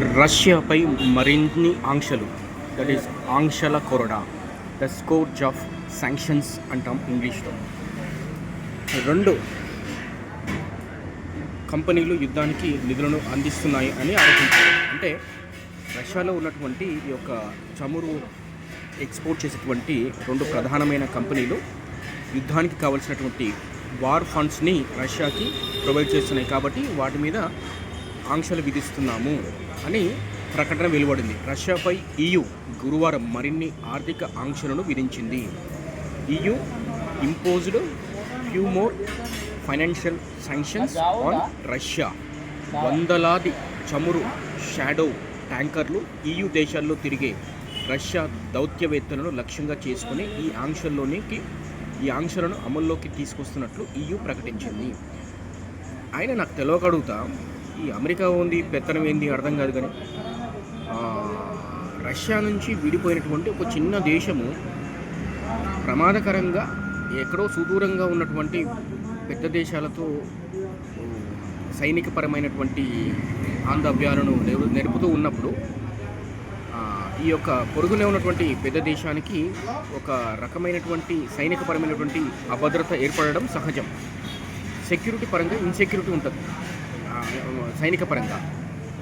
రష్యాపై మరిన్ని ఆంక్షలు, that is ఆంక్షల కొరడా, ద స్కోర్జ్ ఆఫ్ శాంక్షన్స్ అంటాం ఇంగ్లీష్లో. రెండు కంపెనీలు యుద్ధానికి నిధులను అందిస్తున్నాయి అని ఆరోపించారు. అంటే రష్యాలో ఉన్నటువంటి ఈ యొక్క చమురు ఎక్స్పోర్ట్ చేసేటువంటి రెండు ప్రధానమైన కంపెనీలు యుద్ధానికి కావాల్సినటువంటి వార్ ఫండ్స్ని రష్యాకి ప్రొవైడ్ చేస్తున్నాయి, కాబట్టి వాటి మీద ఆంక్షలు విధిస్తున్నాము అని ప్రకటన వెలువడింది. రష్యాపై EU గురువారం మరిన్ని ఆర్థిక ఆంక్షలను విధించింది. EU imposed few more financial sanctions on Russia. వందలాది చమురు షాడో ట్యాంకర్లు EU దేశాల్లో తిరిగే రష్యా దౌత్యవేత్తలను లక్ష్యంగా చేసుకుని ఈ ఆంక్షలను అమల్లోకి తీసుకొస్తున్నట్లు EU ప్రకటించింది. ఆయన నాకు తెలియకడుగుతా, ఈ అమెరికా ఉంది పెత్తనం ఏంది అర్థం కాదు, కానీ రష్యా నుంచి విడిపోయినటువంటి ఒక చిన్న దేశము ప్రమాదకరంగా ఎక్కడో సుదూరంగా ఉన్నటువంటి పెద్ద దేశాలతో సైనికపరమైనటువంటి ఆందవ్యాలను నెరుపుతూ ఉన్నప్పుడు ఈ యొక్క పొరుగునే ఉన్నటువంటి పెద్ద దేశానికి ఒక రకమైనటువంటి సైనికపరమైనటువంటి అభద్రత ఏర్పడడం సహజం. సెక్యూరిటీ పరంగా ఇన్సెక్యూరిటీ ఉంటుంది సైనిక పరంగా.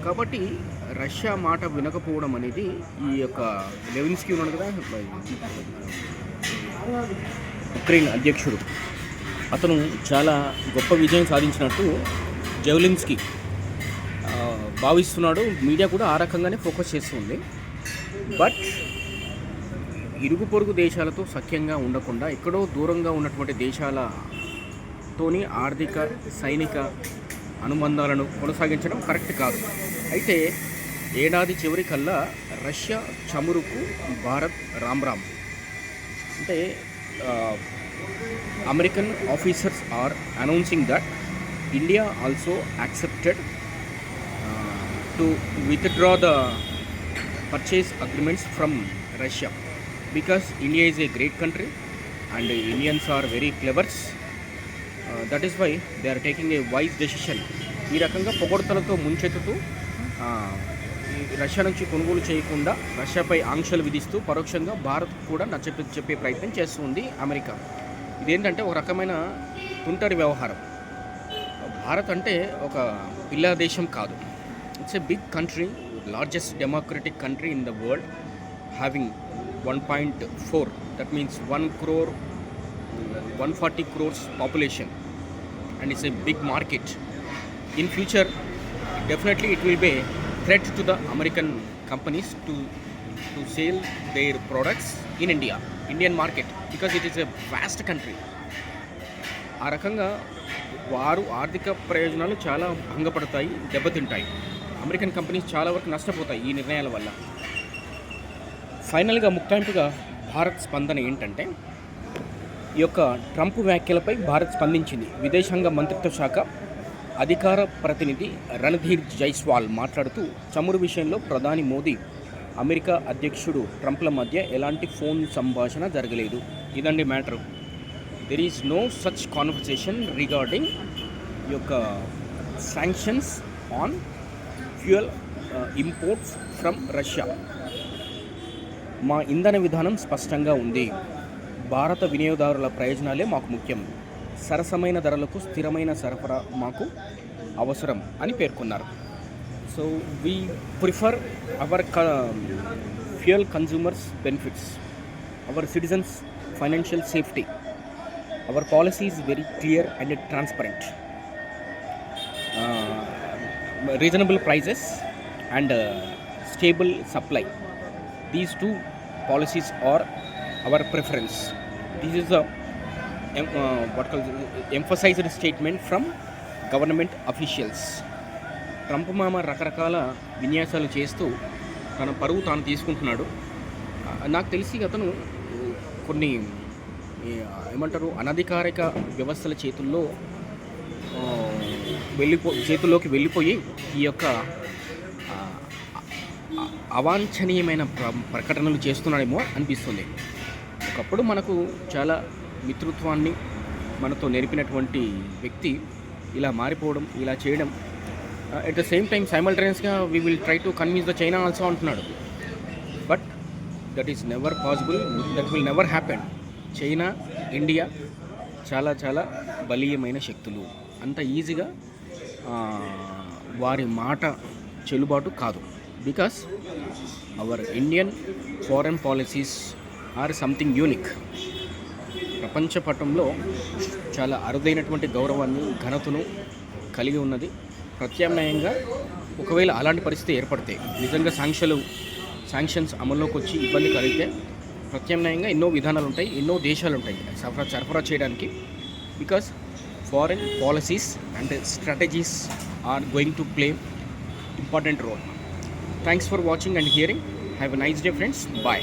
కాబట్టి రష్యా మాట వినకపోవడం అనేది ఈ యొక్క లెవిన్స్కీ ఉన్నాడు కదా, ఉక్రెయిన్ అధ్యక్షుడు, అతను చాలా గొప్ప విజయం సాధించినట్టు జెవెలిన్స్కీ భావిస్తున్నాడు. మీడియా కూడా ఆ రకంగానే ఫోకస్ చేస్తుంది. బట్ ఇరుగు పొరుగు దేశాలతో సఖ్యంగా ఉండకుండా ఎక్కడో దూరంగా ఉన్నటువంటి దేశాలతోని ఆర్థిక సైనిక అనుబంధాలను కొనసాగించడం కరెక్ట్ కాదు. అయితే ఏడాది చివరికల్లా రష్యా చమురుకు భారత్ రామ్. అంటే American officers are announcing that India also accepted to withdraw the purchase agreements from Russia because India is a great country and Indians are very clevers. That is why they are taking a wise decision. ఈ రకంగా పొగడ్తలతో ముంచెత్తుతూ Russia నుంచి కొనుగోలు చేయకుండా రష్యాపై ఆంక్షలు విధిస్తూ పరోక్షంగా భారత్ కూడా చెప్పే ప్రయత్నం చేస్తుంది అమెరికా. ఇదేంటంటే ఒక రకమైన తుంటరి వ్యవహారం. భారత్ అంటే ఒక పిల్ల దేశం కాదు. It's a big country, largest democratic country in the world, having 1.4, that means 140 crores population, and it's a big market. In future, definitely it will be a threat to the American companies to sell their products in Indian market, because it is a vast country. ఆ రకంగా వారు ఆర్థిక ప్రయోజనాలు చాలా భంగపడతాయి, దెబ్బతింటాయి. American companies చాలా వరకు నష్టపోతాయి ఈ నిర్ణయాల వల్ల. ఫైనల్గా ముఖ్యంగా భారత్ స్పందన ఏంటంటే, ఈ యొక్క ట్రంప్ వ్యాఖ్యలపై భారత్ స్పందించింది. విదేశాంగ మంత్రిత్వ శాఖ అధికార ప్రతినిధి రణధీర్ జైస్వాల్ మాట్లాడుతూ, చమురు విషయంలో ప్రధాని మోదీ, అమెరికా అధ్యక్షుడు ట్రంప్ల మధ్య ఎలాంటి ఫోన్ సంభాషణ జరగలేదు. ఇదండి matter. There is no such conversation regarding ఈ యొక్క sanctions on fuel imports from Russia. మా ఇంధన విధానం స్పష్టంగా ఉంది. భారత వినియోగదారుల ప్రయోజనాలే మాకు ముఖ్యం. సరసమైన ధరలకు స్థిరమైన సరఫరా మాకు అవసరం అని పేర్కొన్నారు. So we prefer our fuel consumers benefits, our citizens financial safety. Our policy is very clear and transparent. Reasonable prices and stable supply. These two policies are our preference. This is a emphasized statement from government officials. Trump మామ రకరకాల విన్యాసాలు చేస్తూ తన పరువు తాను తీసుకుంటున్నాడు. నాకు తెలిసి అతను కొన్ని అనధికారిక వ్యవస్థల చేతుల్లోకి వెళ్ళిపోయి ఈ యొక్క అవాంఛనీయమైన ప్రకటనలు చేస్తున్నాడేమో అనిపిస్తుంది. ఒకప్పుడు మనకు చాలా మిత్రుత్వాన్ని మనతో నేర్పినటువంటి వ్యక్తి ఇలా మారిపోవడం, ఇలా చేయడం ఎట్ ద సేమ్ టైం సైమల్టేనియస్గా we will try to convince the China also అంటున్నాడు. But that is never possible, that will never happen. China, India చాలా చాలా బలీయమైన శక్తులు. అంత ఈజీగా వారి మాట చెల్లుబాటు కాదు. Because our Indian foreign policies or something unique. ప్రపంచ పటంలో చాలా అరుదైనటువంటి గౌరవాన్ని, ఘనతను కలిగి ఉన్నది. ప్రత్యామ్నాయంగా ఒకవేళ అలాంటి పరిస్థితి ఏర్పడితే, నిజంగా శాంక్షన్స్ అమల్లోకి వచ్చి ఇబ్బంది కలిగితే, ప్రత్యామ్నాయంగా ఎన్నో విధానాలు ఉంటాయి, ఎన్నో దేశాలు ఉంటాయి సరఫరా చేయడానికి. Because foreign policies and strategies are going to play important role. Thanks for watching and hearing. Have a nice day friends. Bye.